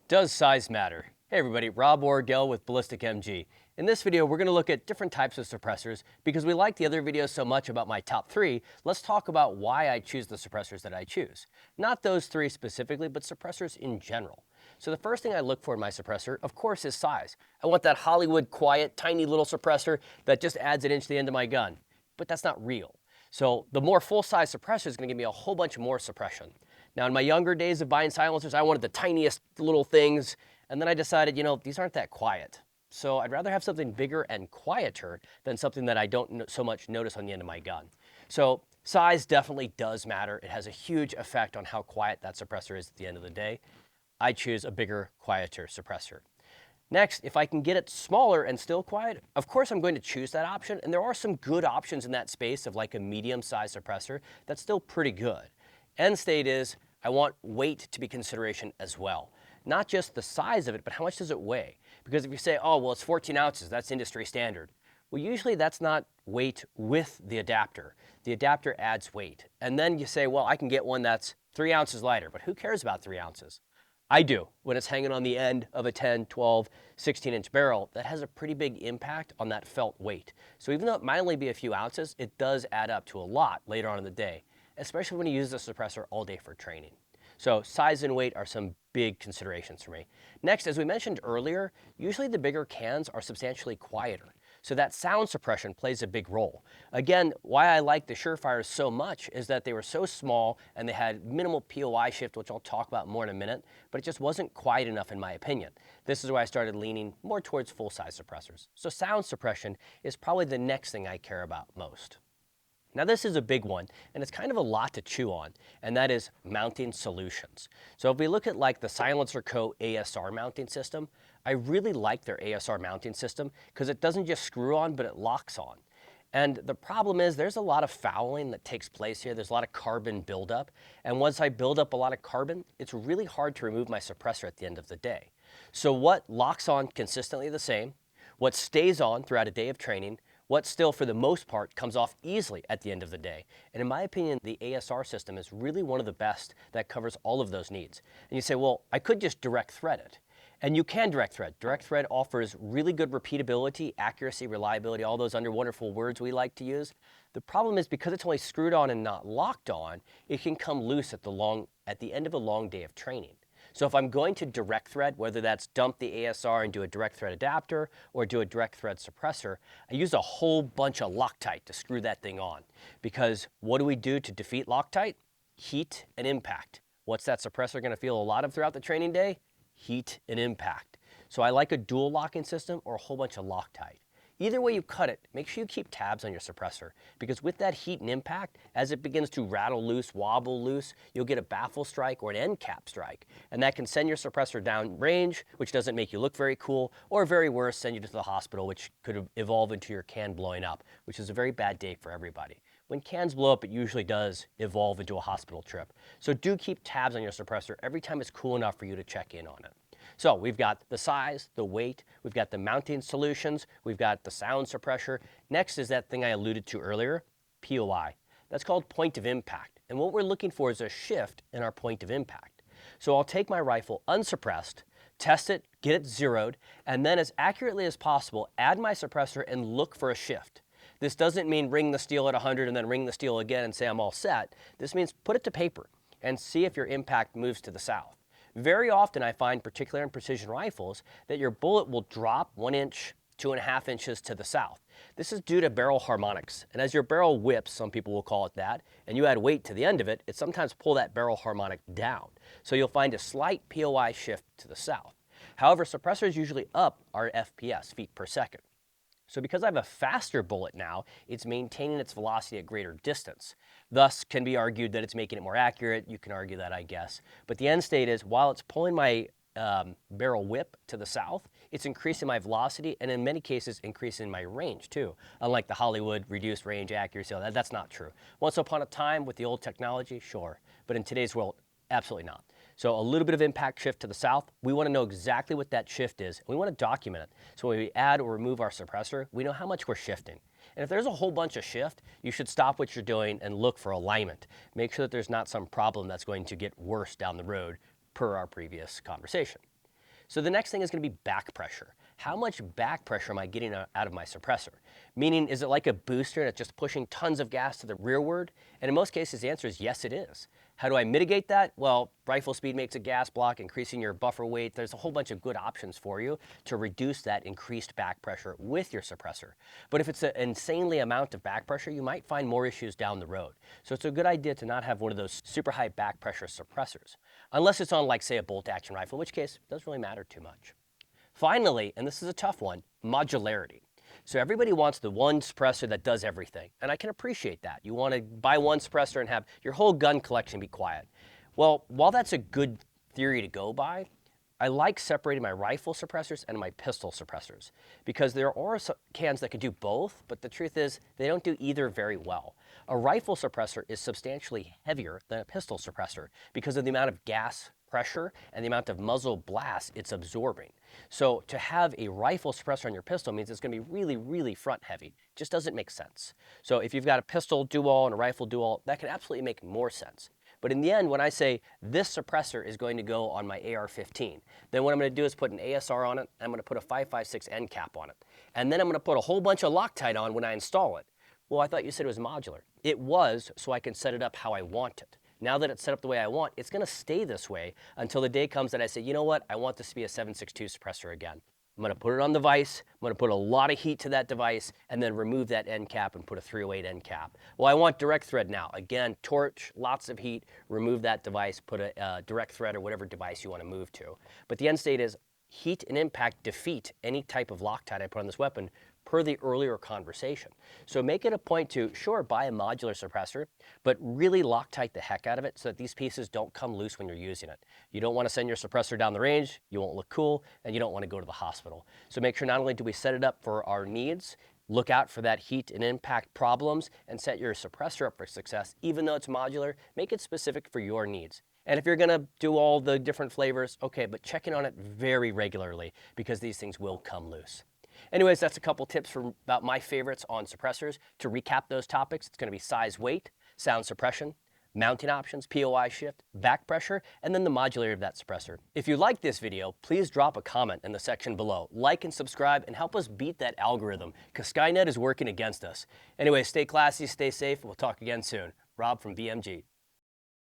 Does size matter? Hey everybody, Rob Orgel with Ballistic MG. In this video, we're going to look at different types of suppressors. Because we like the other videos so much about my top 3, let's talk about why I choose the suppressors that I choose. Not those 3 specifically, but suppressors in general. So the first thing I look for in my suppressor, of course, is size. I want that Hollywood quiet, tiny little suppressor that just adds an inch to the end of my gun. But that's not real. So the more full-size suppressor is going to give me a whole bunch more suppression. Now, in my younger days of buying silencers, I wanted the tiniest little things, and then I decided, these aren't that quiet. So I'd rather have something bigger and quieter than something that I don't so much notice on the end of my gun. So size definitely does matter. It has a huge effect on how quiet that suppressor is at the end of the day. I choose a bigger, quieter suppressor. Next, if I can get it smaller and still quiet, of course I'm going to choose that option, and there are some good options in that space of like a medium-sized suppressor that's still pretty good. End state is, I want weight to be consideration as well. Not just the size of it, but how much does it weigh? Because if you say, oh, well, it's 14 ounces, that's industry standard. Well, usually that's not weight with the adapter. The adapter adds weight. And then you say, well, I can get one that's 3 ounces lighter, but who cares about 3 ounces? I do. When it's hanging on the end of a 10, 12, 16-inch barrel, that has a pretty big impact on that felt weight. So even though it might only be a few ounces, it does add up to a lot later on in the day, especially when you use the suppressor all day for training. So size and weight are some big considerations for me. Next, as we mentioned earlier, usually the bigger cans are substantially quieter. So that sound suppression plays a big role. Again, why I like the Surefires so much is that they were so small and they had minimal POI shift, which I'll talk about more in a minute, but it just wasn't quiet enough in my opinion. This is why I started leaning more towards full-size suppressors. So sound suppression is probably the next thing I care about most. Now this is a big one, and it's kind of a lot to chew on, and that is mounting solutions. So if we look at like the Silencer Co. ASR mounting system, I really like their ASR mounting system because it doesn't just screw on, but it locks on. And the problem is there's a lot of fouling that takes place here. There's a lot of carbon buildup, and once I build up a lot of carbon, it's really hard to remove my suppressor at the end of the day. So what locks on consistently the same, what stays on throughout a day of training, what still, for the most part, comes off easily at the end of the day. And in my opinion, the ASR system is really one of the best that covers all of those needs. And you say, well, I could just direct thread it. And you can direct thread. Direct thread offers really good repeatability, accuracy, reliability, all those wonderful words we like to use. The problem is because it's only screwed on and not locked on, it can come loose at the end of a long day of training. So if I'm going to direct thread, whether that's dump the ASR and do a direct thread adapter or do a direct thread suppressor, I use a whole bunch of Loctite to screw that thing on. Because what do we do to defeat Loctite? Heat and impact. What's that suppressor going to feel a lot of throughout the training day? Heat and impact. So I like a dual locking system or a whole bunch of Loctite. Either way you cut it, make sure you keep tabs on your suppressor, because with that heat and impact, as it begins to rattle loose, wobble loose, you'll get a baffle strike or an end cap strike, and that can send your suppressor down range, which doesn't make you look very cool, or very worse, send you to the hospital, which could evolve into your can blowing up, which is a very bad day for everybody. When cans blow up, it usually does evolve into a hospital trip. So do keep tabs on your suppressor every time it's cool enough for you to check in on it. So we've got the size, the weight, we've got the mounting solutions, we've got the sound suppressor. Next is that thing I alluded to earlier, POI. That's called point of impact. And what we're looking for is a shift in our point of impact. So I'll take my rifle unsuppressed, test it, get it zeroed, and then as accurately as possible, add my suppressor and look for a shift. This doesn't mean ring the steel at 100 and then ring the steel again and say I'm all set. This means put it to paper and see if your impact moves to the south. Very often I find, particularly in precision rifles, that your bullet will drop 1 inch, 2.5 inches to the south. This is due to barrel harmonics. And as your barrel whips, some people will call it that, and you add weight to the end of it, it sometimes pull that barrel harmonic down. So you'll find a slight POI shift to the south. However, suppressors usually up our FPS, feet per second. So because I have a faster bullet now, it's maintaining its velocity at greater distance. Thus, can be argued that it's making it more accurate. You can argue that, I guess. But the end state is, while it's pulling my barrel whip to the south, it's increasing my velocity and in many cases increasing my range too. Unlike the Hollywood reduced range accuracy, that's not true. Once upon a time with the old technology, sure. But in today's world, absolutely not. So a little bit of impact shift to the south. We want to know exactly what that shift is. We want to document it. So when we add or remove our suppressor, we know how much we're shifting. And if there's a whole bunch of shift, you should stop what you're doing and look for alignment. Make sure that there's not some problem that's going to get worse down the road per our previous conversation. So the next thing is going to be back pressure. How much back pressure am I getting out of my suppressor? Meaning, is it like a booster that's just pushing tons of gas to the rearward? And in most cases, the answer is yes, it is. How do I mitigate that? Well, rifle speed makes a gas block, increasing your buffer weight. There's a whole bunch of good options for you to reduce that increased back pressure with your suppressor. But if it's an insanely amount of back pressure, you might find more issues down the road. So it's a good idea to not have one of those super high back pressure suppressors, unless it's on, like, say, a bolt action rifle, in which case it doesn't really matter too much. Finally, and this is a tough one, modularity. So everybody wants the one suppressor that does everything, and I can appreciate that. You want to buy one suppressor and have your whole gun collection be quiet. Well, while that's a good theory to go by, I like separating my rifle suppressors and my pistol suppressors because there are cans that can do both, but the truth is they don't do either very well. A rifle suppressor is substantially heavier than a pistol suppressor because of the amount of gas pressure and the amount of muzzle blast it's absorbing. So to have a rifle suppressor on your pistol means it's going to be really, really front heavy. Just doesn't make sense. So if you've got a pistol dual and a rifle dual, that can absolutely make more sense. But in the end, when I say this suppressor is going to go on my AR-15, then what I'm going to do is put an ASR on it, and I'm going to put a 5.56 end cap on it. And then I'm going to put a whole bunch of Loctite on when I install it. Well, I thought you said it was modular. It was, so I can set it up how I want it. Now that it's set up the way I want, it's going to stay this way until the day comes that I say, you know what, I want this to be a 7.62 suppressor again. I'm going to put it on the device, I'm going to put a lot of heat to that device, and then remove that end cap and put a 308 end cap. Well, I want direct thread now. Again, torch, lots of heat, remove that device, put a direct thread or whatever device you want to move to. But the end state is heat and impact defeat any type of Loctite I put on this weapon per the earlier conversation. So make it a point to, sure, buy a modular suppressor, but really Loctite the heck out of it so that these pieces don't come loose when you're using it. You don't want to send your suppressor down the range, you won't look cool, and you don't want to go to the hospital. So make sure not only do we set it up for our needs, look out for that heat and impact problems, and set your suppressor up for success. Even though it's modular, make it specific for your needs. And if you're going to do all the different flavors, okay, but check in on it very regularly because these things will come loose. Anyways, that's a couple tips about my favorites on suppressors. To recap those topics, it's going to be size, weight, sound suppression, mounting options, POI shift, back pressure, and then the modularity of that suppressor. If you like this video, please drop a comment in the section below. Like and subscribe and help us beat that algorithm because Skynet is working against us. Anyway, stay classy, stay safe, and we'll talk again soon. Rob from BMG.